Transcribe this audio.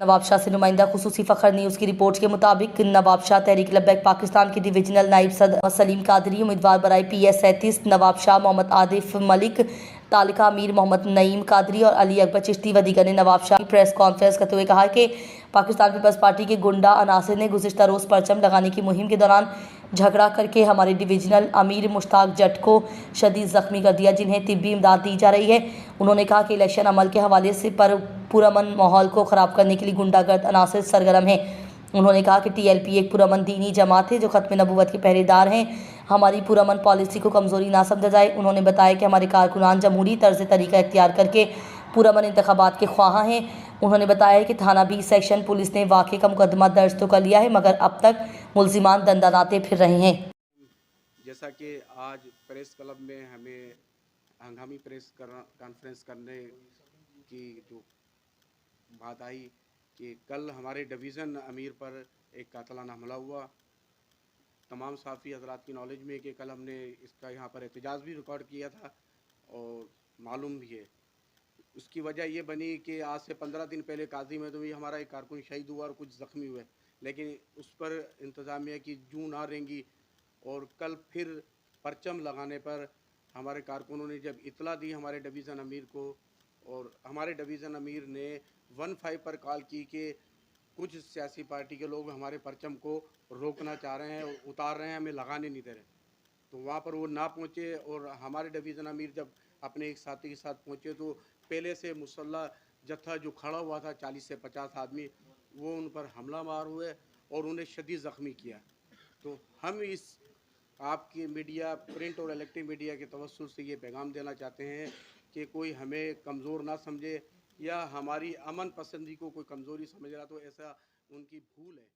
नवाब शाह से नुमाइंदा खुसूसी फ़खर न्यूज़ की रिपोर्ट के मुताबिक नवाब शाह तहरीक लब्बैक पाकिस्तान के डिविजनल नायब सदर सलीम कादरी, उम्मीदवार बराए PS 37 नवाब शाह, मोहम्मद आदिफ मलिक, तालिका अमीर मोहम्मद नईम कादरी और अली अकबर चिश्ती व दीगर ने नवाब शाह की प्रेस कॉन्फ्रेंस करते हुए कहा कि पाकिस्तान पीपल्स पार्टी के गुंडा अनासिर ने गुज़िश्ता रोज़ परचम लगाने की मुहिम के दौरान झगड़ा करके हमारे डिविजनल अमीर मुश्ताक जट को शदीद ज़ख्मी कर दिया, जिन्हें तिब्बी इमदाद दी जा रही है। उन्होंने कहा कि इलेक्शन अमल के हवाले से पुरअमन माहौल को ख़राब करने के लिए गुंडागर्द अनासिर सरगर्म हैं। उन्होंने कहा कि TLP एक पुरअमन दीनी जमात है जो ख़त्म नबूवत के पहरेदार हैं। हमारी पुरअमन पॉलिसी को कमज़ोरी ना समझा जाए। उन्होंने बताया कि हमारे कारकुनान जमहूरी तर्ज तरीका इख्तियार करके पुरअमन इंतखाबात के ख्वाह हैं। उन्होंने बताया कि थाना 20 सेक्शन पुलिस ने वाक़े का मुकदमा दर्ज तो कर लिया है, मगर अब तक मुल्ज़िमान दंदानाते फिर रहे हैं। जैसा कि आज प्रेस क्लब में हमें हंगामी प्रेस कॉन्फ्रेंस करने की जो बात आई कि कल हमारे डिवीज़न अमीर पर एक कातलाना हमला हुआ। तमाम साफ़ी हजरात की नॉलेज में कि कल हमने इसका यहाँ पर एहतजाज भी रिकॉर्ड किया था और मालूम भी है। उसकी वजह ये बनी कि आज से 15 दिन पहले काजी में तो भी हमारा एक कारकुन शहीद हुआ और कुछ ज़ख्मी हुए, लेकिन उस पर इंतज़ामिया की जूं ना रेंगी और कल फिर परचम लगाने पर हमारे कारकुनों ने जब इतला दी हमारे डिवीज़न अमीर को, और हमारे डिवीज़न अमीर ने 15 पर कॉल की कि कुछ सियासी पार्टी के लोग हमारे परचम को रोकना चाह रहे हैं, उतार रहे हैं, हमें लगाने नहीं दे रहे। तो वहाँ पर वो ना पहुँचे और हमारे डिवीज़न अमीर जब अपने एक साथी के साथ पहुँचे तो पहले से मुसल्ला जत्था जो खड़ा हुआ था 40 से 50 आदमी, वो उन पर हमला मार हुए और उन्हें शदीद ज़ख्मी किया। तो हम इस आपकी मीडिया, प्रिंट और इलेक्ट्रिक मीडिया के तवस्सुल से ये पैगाम देना चाहते हैं कि कोई हमें कमज़ोर ना समझे या हमारी अमन पसंदी को कोई कमज़ोरी समझ रहा तो ऐसा उनकी भूल है।